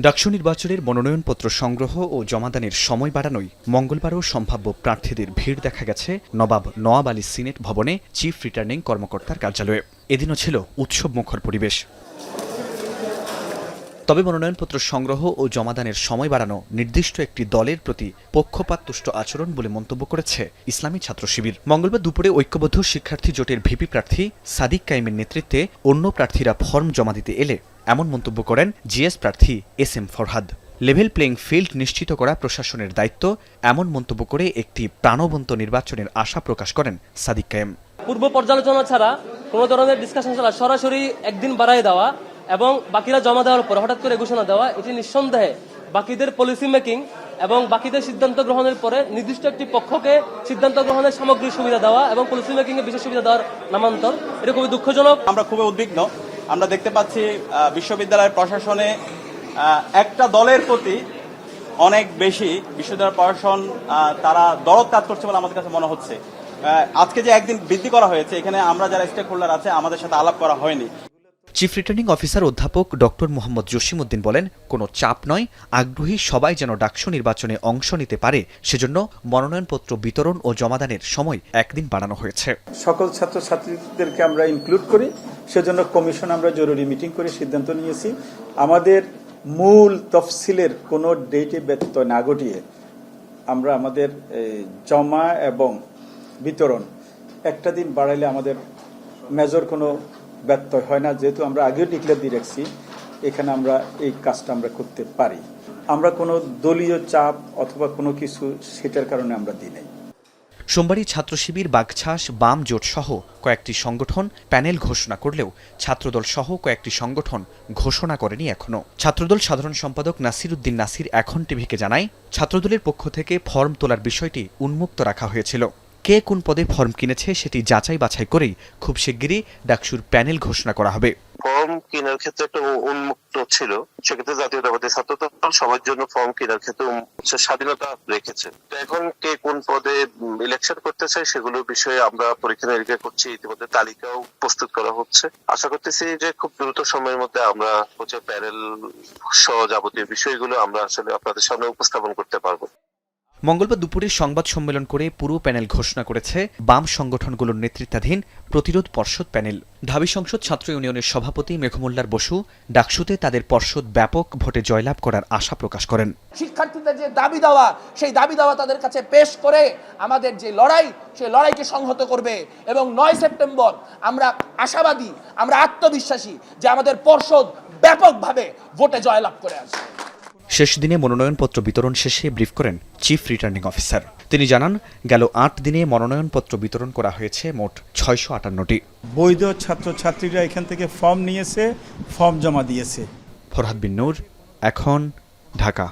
ডাকসু নির্বাচনের মনোনয়নপত্র সংগ্রহ ও জমাদানের সময় বাড়ানোয় মঙ্গলবারও সম্ভাব্য প্রার্থীদের ভিড় দেখা গেছে নবাব নওয়াব আলী সিনেট ভবনে চিফ রিটার্নিং কর্মকর্তার কার্যালয়ে। এদিনও ছিল উৎসবমুখর পরিবেশ। তবে মনোনয়নপত্র সংগ্রহ ও জমাদানের সময় বাড়ানো নির্দিষ্ট একটি দলের প্রতি পক্ষপাতদুষ্ট আচরণ বলে মন্তব্য করেছে ইসলামী ছাত্র শিবির। মঙ্গলবার দুপুরে ঐক্যবদ্ধ শিক্ষার্থী জোটের ভিপি প্রার্থী সাদিক কাইমের নেতৃত্বে অন্য প্রার্থীরা ফর্ম জমা দিতে এলে এমন মন্তব্য করেন জিএস প্রার্থী SM Farhad. Level playing field নিশ্চিত করা প্রশাসনের দায়িত্ব, এমন মন্তব্য করে একটি প্রাণবন্ত নির্বাচনের আশা প্রকাশ করেন সাদিক কাইম। পূর্ব পর্যালোচনা ছাড়া কোনো ধরনের ডিসকাশন ছাড়া সরাসরি একদিন বাড়াই দেওয়া এবং বাকিরা জমা দেওয়ার পর হঠাৎ করে ঘোষণা দেওয়া, এটি নিঃসন্দেহে বাকিদের পলিসি মেকিং এবং বাকিদের সিদ্ধান্ত গ্রহণের পরে নির্দিষ্ট একটি পক্ষকে সিদ্ধান্ত গ্রহণের সামগ্রিক সুবিধা দেওয়া এবং পলিসি মেকিং এর বিশেষ সুবিধা দেওয়ার নামান্তর। এটা খুবই দুঃখজনক। আমরা খুবই উদ্বিগ্ন। আমরা দেখতে পাচ্ছি বিশ্ববিদ্যালয়ের প্রশাসনে একটা দলের প্রতি অনেক বেশি বিশ্ববিদ্যালয় প্রশাসন তারা দরদ কাজ করছে বলে আমাদের কাছে মনে হচ্ছে। আজকে যে একদিন বৃদ্ধি করা হয়েছে, এখানে আমরা যারা স্টেক হোল্ডার আছে আমাদের সাথে আলাপ করা হয়নি। চিফ রিটার্নিং অফিসার অধ্যাপক ডক্টর মোহাম্মদ জসিমউদ্দিন বলেন, কোনো চাপ নয়, আগ্রহী সবাই যেন ডাকসু নির্বাচনে অংশ নিতে পারে সেজন্য মনোনয়নপত্র বিতরণ ও জমাদানের সময় একদিন বাড়ানো হয়েছে। সকল ছাত্রছাত্রীদেরকে আমরা ইনক্লুড করি, সেজন্য কমিশন আমরা জরুরি মিটিং করে সিদ্ধান্ত নিয়েছি আমাদের মূল তফসিলের কোনো ডেটে ব্যত্যয় না ঘটিয়ে আমরা আমাদের জমা এবং বিতরণ একটা দিন বাড়াইলে আমাদের মেজর কোনো ব্যত্যয় হয় না। যেহেতু আমরা আগেও ডিক্লেয়ার দিয়ে রাখছি, এখানে আমরা এই কাজটা আমরা করতে পারি। আমরা কোনো দলীয় চাপ অথবা কোনো কিছু সেটার কারণে আমরা দিই নাই। সোমবারই ছাত্র শিবির, বাগছাস, বাম জোট সহ কয়েকটি সংগঠন প্যানেল ঘোষণা করলেও ছাত্রদল সহ কয়েকটি সংগঠন ঘোষণা করেনি এখনো। ছাত্রদল সাধারণ সম্পাদক নাসির উদ্দিন নাসির এখন টিভিকে জানায়, ছাত্রদলের পক্ষ থেকে ফর্ম তোলার বিষয়টি উন্মুক্ত রাখা হয়েছিল। কে কোন পদে ফর্ম কিনেছে সেটি যাচাই বাছাই করেই খুব শিগগিরই ডাকসুর প্যানেল ঘোষণা করা হবে। ফর্ম কেনার ক্ষেত্রে একটা উন্মুক্ত ছিল, সেক্ষেত্রে জাতীয়তাবাদী ছাত্রদল সবার জন্য ফর্ম কেনার ক্ষেত্রে স্বাধীনতা রেখেছে। এখন কে কোন পদে ইলেকশন করতে চায় সেগুলোর বিষয়ে আমরা পরীক্ষা নিরীক্ষা করছি। ইতিমধ্যে তালিকাও প্রস্তুত করা হচ্ছে। আশা করতেছি যে খুব দ্রুত সময়ের মধ্যে আমরা প্যানেল সহ যাবতীয় বিষয়গুলো আমরা আসলে আপনাদের সামনে উপস্থাপন করতে পারবো। মঙ্গলবার দুপুরে সংবাদ সম্মেলন করে পুরো প্যানেল ঘোষণা করেছে বাম সংগঠনগুলোর নেতৃত্বাধীন প্রতিরোধ পর্ষদ প্যানেল। ঢাবি সংসদ ছাত্র ইউনিয়নের সভাপতি মেঘমুল্লার বসু ডাকসুতে তাদের পর্ষদ ব্যাপক ভোটে জয়লাভ করার আশা প্রকাশ করেন। শিক্ষার্থীদের যে দাবি দেওয়া, সেই দাবি দেওয়া তাদের কাছে পেশ করে আমাদের যে লড়াই, সেই লড়াইকে সংহত করবে এবং 9 সেপ্টেম্বর আমরা আশাবাদী, আমরা আত্মবিশ্বাসী যে আমাদের পর্ষদ ব্যাপকভাবে ভোটে জয়লাভ করে আসবে। শেষ দিনে মনোনয়নপত্র বিতরণ শেষে ব্রিফ করেন চিফ রিটার্নিং অফিসার। তিনি জানান, গেল 8 দিনে মনোনয়নপত্র বিতরণ করা হয়েছে মোট 658টি। বৈধ ছাত্রছাত্রীরা এখান থেকে ফর্ম নিয়েছে, ফর্ম জমা দিয়েছে। ফরহাদ বিন নূর, এখন, ঢাকা।